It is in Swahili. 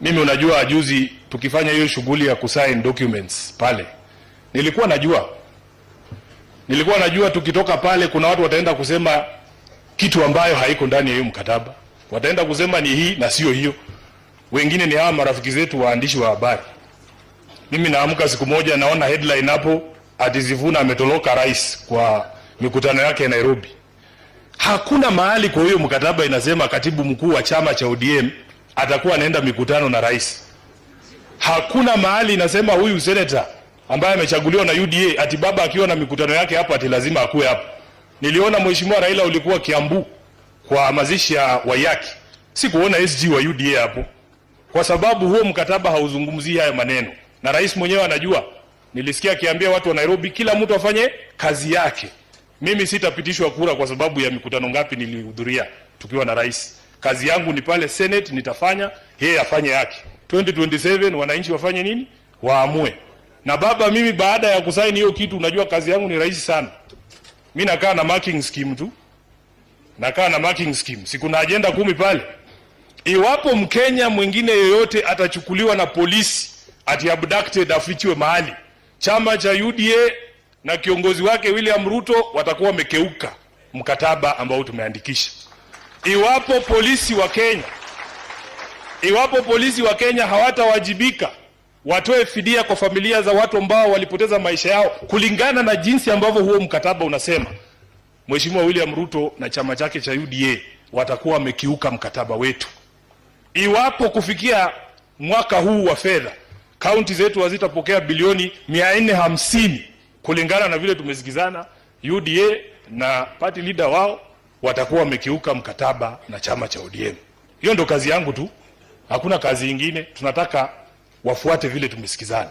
Mimi unajua juzi tukifanya hiyo shughuli ya kusign documents pale, nilikuwa najua tukitoka pale kuna watu wataenda kusema kitu ambayo haiko ndani ya hiyo mkataba. Wataenda kusema ni hii na sio hiyo. Wengine ni hawa marafiki zetu waandishi wa habari. Mimi naamka siku moja naona headline hapo ati Sifuna ametoroka rais kwa mikutano yake ya Nairobi. Hakuna mahali kwa hiyo mkataba inasema katibu mkuu wa chama cha ODM atakuwa anaenda mikutano na rais. Hakuna mahali inasema huyu senator ambaye amechaguliwa na UDA ati baba akiwa na mikutano yake hapa ati lazima akue hapo. Niliona mheshimiwa Raila ulikuwa Kiambu kwa mazishi ya Wayaki. Sikuona SG wa UDA hapo. Kwa sababu huo mkataba hauzungumzii haya maneno. Na rais mwenyewe anajua. Nilisikia akiambia watu wa Nairobi kila mtu afanye kazi yake. Mimi sitapitishwa kura kwa sababu ya mikutano ngapi nilihudhuria tukiwa na rais. Kazi yangu ni pale Senate nitafanya, yeye afanye yake. 2027 wananchi wafanye nini? Waamue. Na baba, mimi baada ya kusaini hiyo kitu, unajua kazi yangu ni rahisi sana. Mimi nakaa na marking scheme tu. Siku na agenda 10 pale. Iwapo Mkenya mwingine yoyote atachukuliwa na polisi ati abducted afichiwe mahali, chama cha UDA na kiongozi wake William Ruto watakuwa wamekeuka mkataba ambao tumeandikisha. Iwapo polisi wa Kenya hawatawajibika watoe fidia kwa familia za watu ambao walipoteza maisha yao kulingana na jinsi ambavyo huo mkataba unasema, Mheshimiwa William Ruto na chama chake cha UDA watakuwa wamekiuka mkataba wetu. Iwapo kufikia mwaka huu wa fedha kaunti zetu hazitapokea bilioni 450 kulingana na vile tumesikizana, UDA na party leader wao watakuwa wamekiuka mkataba na chama cha ODM. Hiyo ndo kazi yangu tu. Hakuna kazi nyingine. Tunataka wafuate vile tumesikizana.